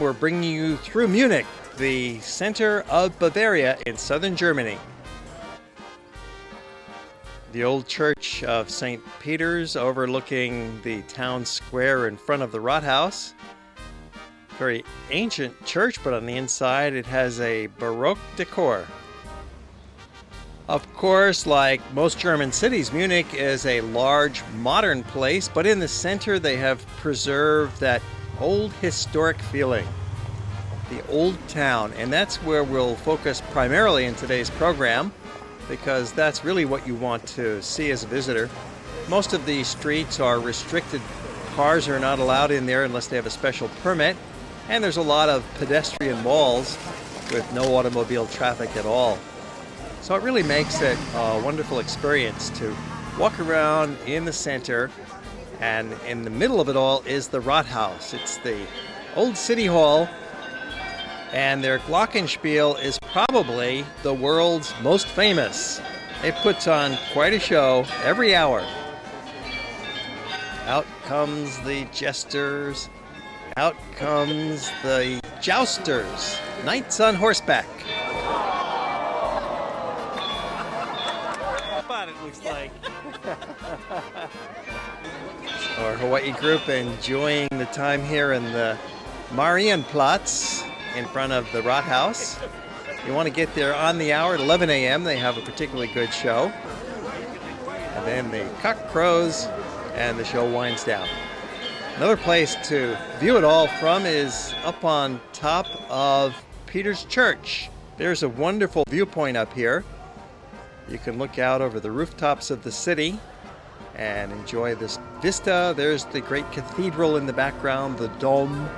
we're bringing you through Munich, the center of Bavaria in southern Germany. The old church of St. Peter's overlooking the town square in front of the Rathaus. Very ancient church, but on the inside it has a Baroque decor. Of course, like most German cities, Munich is a large modern place, but in the center they have preserved that old historic feeling. The old town, and that's where we'll focus primarily in today's program, because that's really what you want to see as a visitor. Most of the streets are restricted. Cars are not allowed in there unless they have a special permit, and there's a lot of pedestrian walls with no automobile traffic at all. So it really makes it a wonderful experience to walk around in the center, and in the middle of it all is the Rathaus. It's the old city hall, and their Glockenspiel is probably the world's most famous. It puts on quite a show every hour. Out comes the jesters, out comes the jousters, knights on horseback. It looks like. Our Hawaii group enjoying the time here in the Marienplatz in front of the Rathaus. You want to get there on the hour at 11 a.m. They have a particularly good show. And then the cock crows and the show winds down. Another place to view it all from is up on top of Peter's Church. There's a wonderful viewpoint up here. You can look out over the rooftops of the city and enjoy this vista. There's the great cathedral in the background, the dome,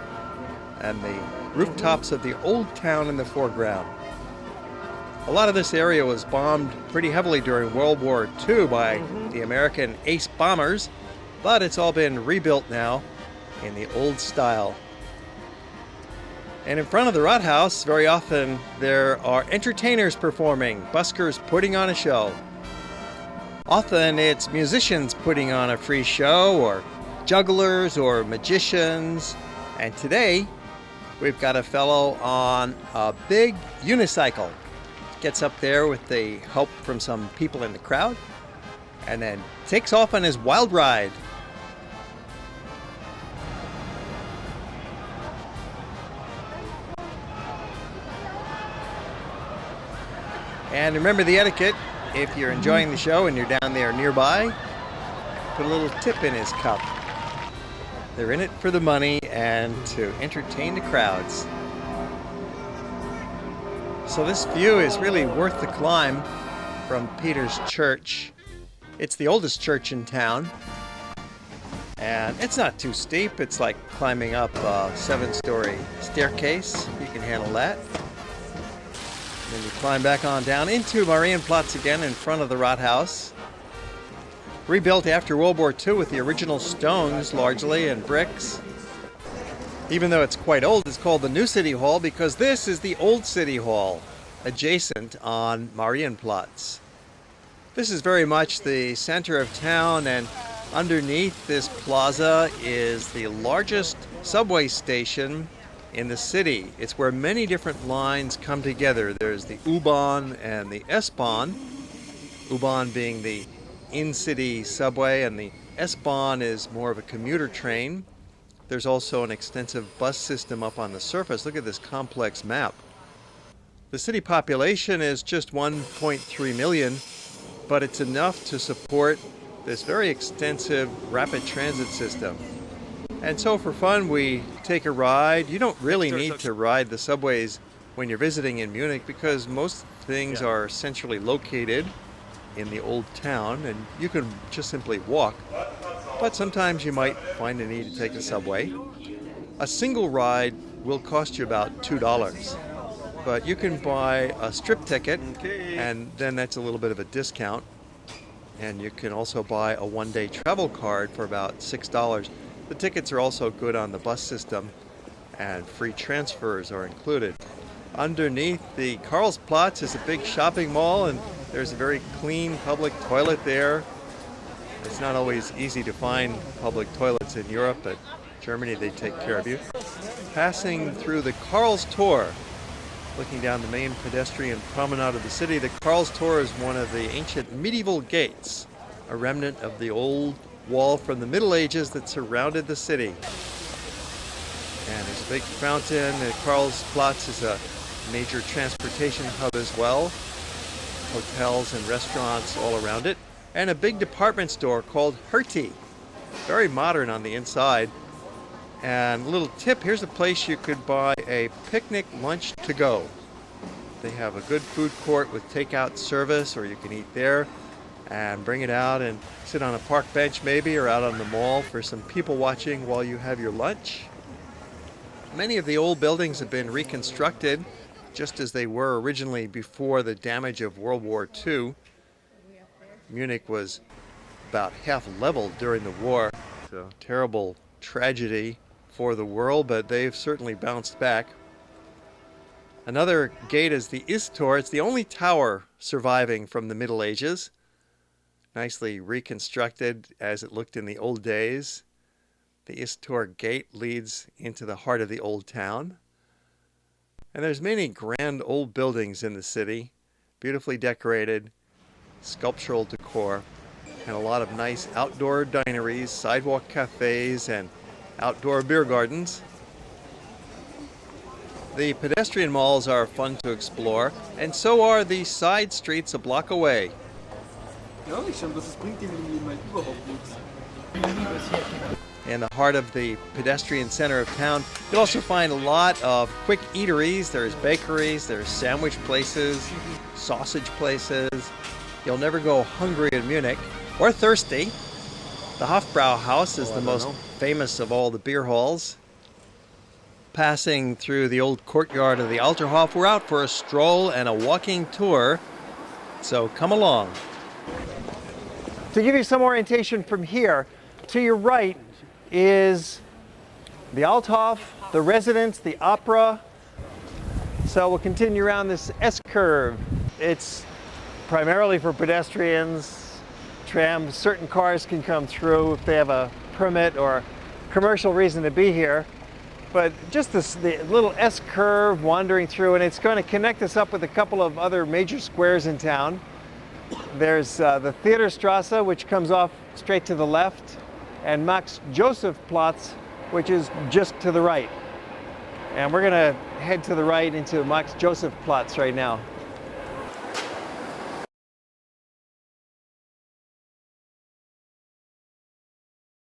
and the rooftops of the old town in the foreground. A lot of this area was bombed pretty heavily during World War II by the American ace bombers, but it's all been rebuilt now in the old style. And in front of the Rathaus, very often there are entertainers performing, buskers putting on a show. Often it's musicians putting on a free show, or jugglers or magicians. And today we've got a fellow on a big unicycle. Gets up there with the help from some people in the crowd and then takes off on his wild ride. And remember the etiquette, if you're enjoying the show and you're down there nearby, put a little tip in his cup. They're in it for the money and to entertain the crowds. So this view is really worth the climb from Peter's Church. It's the oldest church in town, and it's not too steep. It's like climbing up a 7-story staircase. You can handle that. Then you climb back on down into Marienplatz again in front of the Rathaus. Rebuilt after World War II with the original stones largely and bricks. Even though it's quite old, it's called the New City Hall because this is the Old City Hall adjacent on Marienplatz. This is very much the center of town, and underneath this plaza is the largest subway station in the city. It's where many different lines come together. There's the U-Bahn and the S-Bahn. U-Bahn being the in-city subway, and the S-Bahn is more of a commuter train. There's also an extensive bus system up on the surface. Look at this complex map. The city population is just 1.3 million, but it's enough to support this very extensive rapid transit system. And so for fun, we take a ride. You don't really need to ride the subways when you're visiting in Munich because most things are centrally located in the old town and you can just simply walk. But sometimes you might find a need to take the subway. A single ride will cost you about $2, but you can buy a strip ticket and then that's a little bit of a discount. And you can also buy a one-day travel card for about $6. The tickets are also good on the bus system, and free transfers are included. Underneath the Karlsplatz is a big shopping mall, and there's a very clean public toilet there. It's not always easy to find public toilets in Europe, but Germany, they take care of you. Passing through the Karlstor, looking down the main pedestrian promenade of the city. The Karlstor is one of the ancient medieval gates, a remnant of the old wall from the Middle Ages that surrounded the city. And there's a big fountain. The Karlsplatz is a major transportation hub as well. Hotels and restaurants all around it. And a big department store called Hertie. Very modern on the inside. And a little tip, here's a place you could buy a picnic lunch to go. They have a good food court with takeout service, or you can eat there and bring it out and sit on a park bench maybe, or out on the mall for some people watching while you have your lunch. Many of the old buildings have been reconstructed just as they were originally before the damage of World War II. Munich was about half leveled during the war. It's a terrible tragedy for the world, but they've certainly bounced back. Another gate is the Istor. It's the only tower surviving from the Middle Ages. Nicely reconstructed as it looked in the old days. The Istor gate leads into the heart of the old town. And there's many grand old buildings in the city, beautifully decorated, sculptural decor, and a lot of nice outdoor dineries, sidewalk cafes, and outdoor beer gardens. The pedestrian malls are fun to explore, and so are the side streets a block away. In the heart of the pedestrian center of town, you'll also find a lot of quick eateries. There's bakeries, there's sandwich places, sausage places. You'll never go hungry in Munich, or thirsty. The Hofbrauhaus is the most famous of all the beer halls. Passing through the old courtyard of the Alterhof, we're out for a stroll and a walking tour, so come along. To give you some orientation from here, to your right is the Althof, the residence, the opera. So we'll continue around this S-curve. It's primarily for pedestrians, trams. Certain cars can come through if they have a permit or commercial reason to be here. But just the little S-curve wandering through, and it's going to connect us up with a couple of other major squares in town. There's the Theaterstrasse, which comes off straight to the left, and Max-Joseph-Platz, which is just to the right. And we're going to head to the right into Max-Joseph-Platz right now.